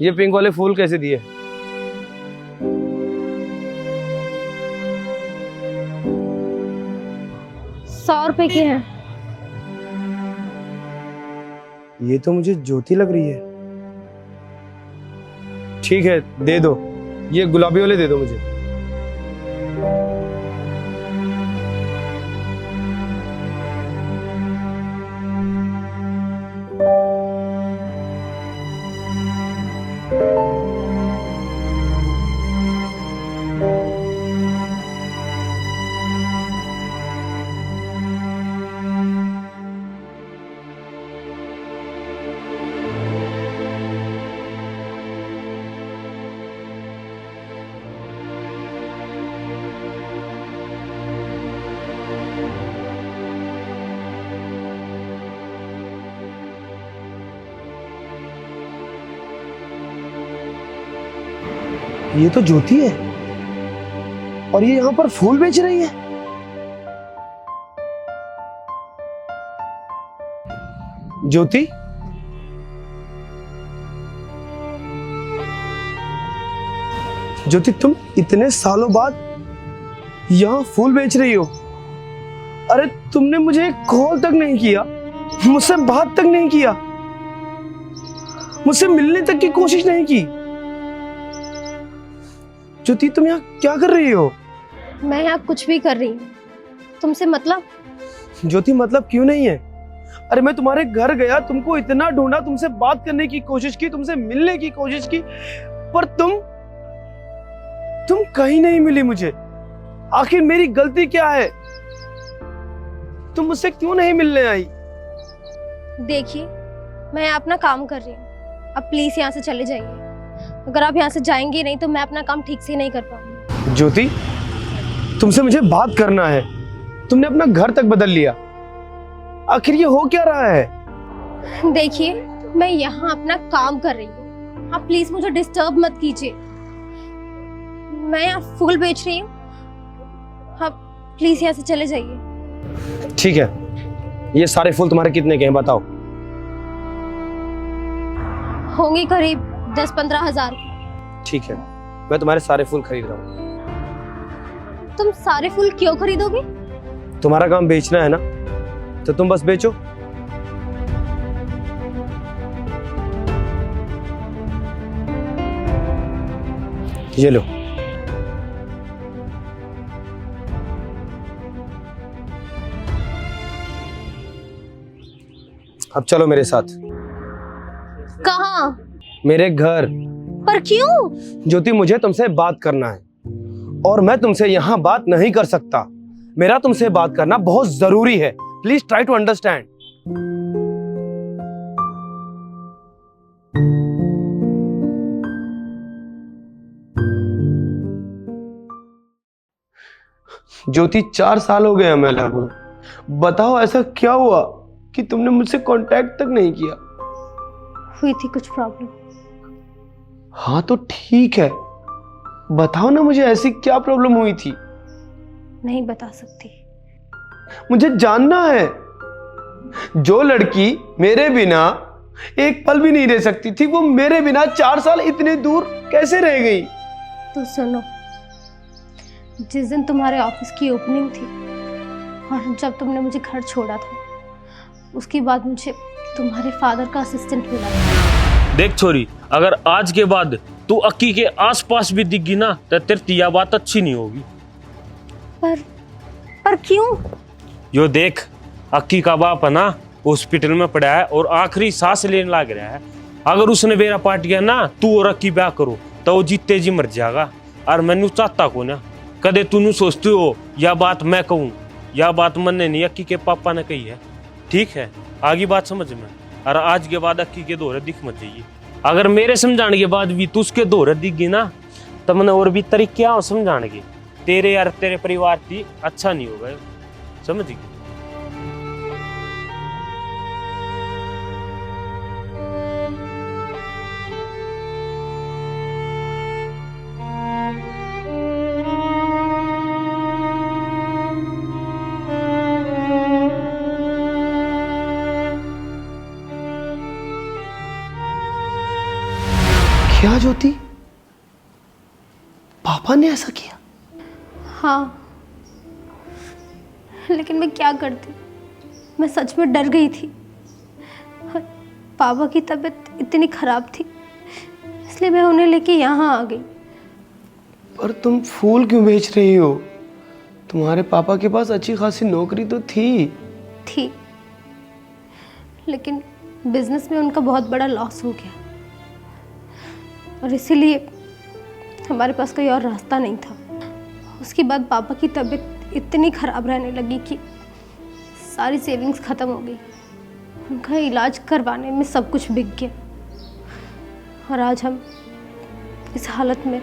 ये पिंक वाले फूल कैसे दिए? ₹100 के हैं। ये तो मुझे ज्योति लग रही है। ठीक है, दे दो। ये गुलाबी वाले दे दो मुझे। ये तो ज्योति है और ये यहाँ पर फूल बेच रही है। ज्योति, ज्योति तुम इतने सालों बाद यहाँ फूल बेच रही हो? अरे तुमने मुझे एक कॉल तक नहीं किया, मुझसे बात तक नहीं किया, मुझसे मिलने तक की कोशिश नहीं की। ज्योति तुम यहाँ क्या कर रही हो? मैं यहाँ कुछ भी कर रही हूँ, तुमसे मतलब? ज्योति मतलब क्यों नहीं है? अरे मैं तुम्हारे घर गया, तुमको इतना ढूंढा, तुमसे बात करने की कोशिश की, तुमसे मिलने की कोशिश की, पर तुम कहीं नहीं मिली मुझे। आखिर मेरी गलती क्या है? तुम मुझसे क्यों नहीं मिलने आई? देखिए, मैं अपना काम कर रही हूँ, अब प्लीज यहाँ से चले जाइए। अगर आप यहाँ से जाएंगे नहीं तो मैं अपना काम ठीक से नहीं कर पाऊंगी। ज्योति, तुमसे मुझे बात करना है, तुमने अपना घर तक बदल लिया। आखिर ये हो क्या रहा है? देखिए, मैं यहाँ अपना काम कर रही हूँ, आप प्लीज मुझे डिस्टर्ब मत कीजिए। मैं यहाँ फूल बेच रही हूँ, आप प्लीज यहाँ से चले जाइए। ठीक है, ये सारे फूल तुम्हारे कितने के हैं बताओ? होंगे करीब 10-15 हजार। ठीक है, मैं तुम्हारे सारे फूल खरीद रहा हूँ। तुम सारे फूल क्यों खरीदोगे? तुम्हारा काम बेचना है ना, तो तुम बस बेचो। ये लो। अब चलो मेरे साथ। कहाँ? मेरे घर। पर क्यों? ज्योति मुझे तुमसे बात करना है और मैं तुमसे यहाँ बात नहीं कर सकता। मेरा तुमसे बात करना बहुत जरूरी है। Please try to understand. Jyoti 4 साल हो गए हमें लगे। बताओ ऐसा क्या हुआ कि तुमने मुझसे कांटेक्ट तक नहीं किया? हुई थी कुछ प्रॉब्लम। हाँ तो ठीक है, बताओ ना मुझे ऐसी क्या प्रॉब्लम हुई थी? नहीं बता सकती। मुझे जानना है। जो लड़की मेरे बिना एक पल भी नहीं रह सकती थी, वो मेरे बिना 4 साल इतने दूर कैसे रह गई? तो सुनो, जिस दिन तुम्हारे ऑफिस की ओपनिंग थी और जब तुमने मुझे घर छोड़ा था, उसके बाद मुझे तुम्हारे फादर का असिस्टेंट मिला। देख छोरी, अगर आज के बाद तू अक्की के आसपास भी दिख गई ना तो तेरी यह बात अच्छी नहीं होगी। पर क्यों? यो देख, अक्की का बाप है ना, हॉस्पिटल में पड़ा है और आखिरी सांस लेने लग रहा है। अगर उसने मेरा पार्ट किया ना, तू और अक्की ब्याह करो तो वो जीते जी मर जाएगा। और मैनू चाहता को ना, कदे तू सोचती हो यह बात मैं कहूँ, यह बात मैंने नहीं, अक्की के पापा ने कही है। ठीक है, आगे बात समझ में। और आज के बाद अक्की के दौरे दिख मत जाइए। अगर मेरे समझाने के बाद भी तू उसके दौरे दिख गई ना, तो मैंने और भी तरीके और समझाने के, तेरे यार तेरे परिवार की अच्छा नहीं होगा, समझ गई? क्या ज्योति, पापा ने ऐसा किया? हाँ, लेकिन मैं क्या करती, मैं सच में डर गई थी। पापा की तबीयत इतनी खराब थी, इसलिए मैं उन्हें लेके यहाँ आ गई। पर तुम फूल क्यों बेच रही हो? तुम्हारे पापा के पास अच्छी खासी नौकरी तो थी। लेकिन बिजनेस में उनका बहुत बड़ा लॉस हो गया और इसीलिए हमारे पास कोई और रास्ता नहीं था। उसके बाद पापा की तबीयत इतनी ख़राब रहने लगी कि सारी सेविंग्स ख़त्म हो गई। उनका इलाज करवाने में सब कुछ बिक गया और आज हम इस हालत में,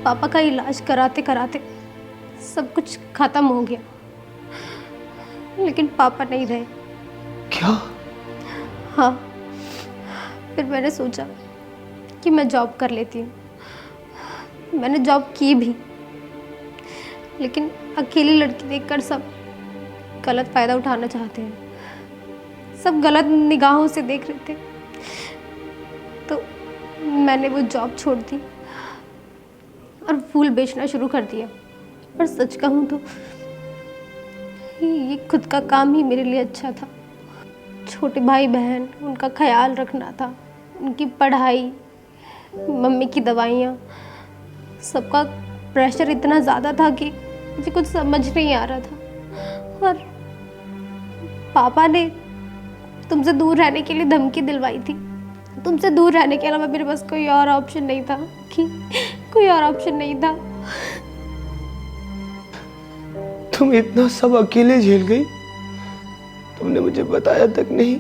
पापा का इलाज कराते कराते सब कुछ ख़त्म हो गया, लेकिन पापा नहीं रहे। क्या? हाँ, फिर मैंने सोचा कि मैं जॉब कर लेती हूँ। मैंने जॉब की भी, लेकिन अकेली लड़की देखकर सब गलत फ़ायदा उठाना चाहते हैं, सब गलत निगाहों से देख रहे थे, तो मैंने वो जॉब छोड़ दी और फूल बेचना शुरू कर दिया। और सच कहूँ तो ये खुद का काम ही मेरे लिए अच्छा था। छोटे भाई बहन, उनका ख्याल रखना था, उनकी पढ़ाई, मम्मी की दवाइयाँ, सबका प्रेशर इतना ज़्यादा था कि मुझे कुछ समझ नहीं आ रहा था। और पापा ने तुमसे दूर रहने के लिए धमकी दिलवाई थी। तुमसे दूर रहने के अलावा मेरे पास कोई और ऑप्शन नहीं था, कि कोई और ऑप्शन नहीं था। तुम इतना सब अकेले झेल गई? तुमने मुझे बताया तक नहीं।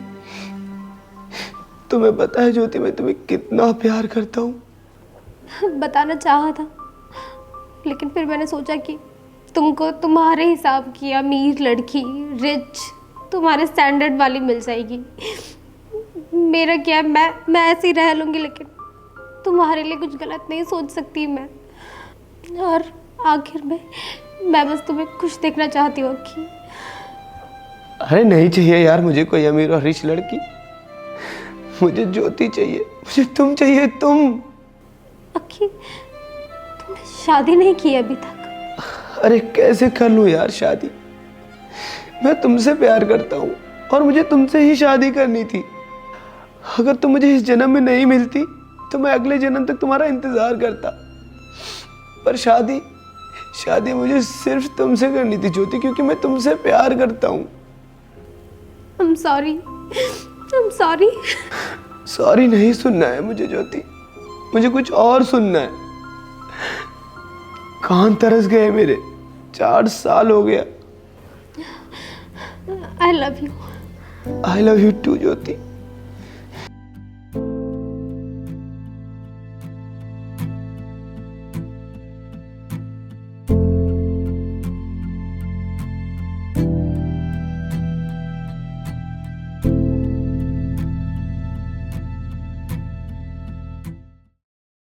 तुम्हें पता है ज्योति, मैं तुम्हें कितना प्यार करता हूँ। बताना चाहा था, लेकिन फिर मैंने सोचा कि तुमको तुम्हारे हिसाब की अमीर लड़की, रिच, तुम्हारे स्टैंडर्ड वाली मिल जाएगी। मेरा क्या है, मैं ऐसे ही रह लूँगी, लेकिन तुम्हारे लिए कुछ गलत नहीं सोच सकती मैं। और आखिर में मैं बस तुम्हें खुश देखना चाहती हूँ कि। अरे नहीं चाहिए यार मुझे कोई अमीर और रिच लड़की। मुझे ज्योति चाहिए, मुझे तुम चाहिए, तुम। अक्की, तुमने शादी नहीं की अभी तक? अरे कैसे कर लूं यार शादी? मैं तुमसे प्यार करता हूँ और मुझे तुमसे ही शादी करनी थी। अगर तुम मुझे इस जन्म में नहीं मिलती तो मैं अगले जन्म तक तुम्हारा इंतजार करता। पर शादी मुझे सिर्फ तुमसे करनी थी ज्योति, क्योंकि मैं तुमसे प्यार करता हूँ। I'm sorry। सॉरी नहीं सुनना है मुझे ज्योति, मुझे कुछ और सुनना है। कान तरस गए मेरे, 4 साल हो गया। I love you। I love you too Jyoti.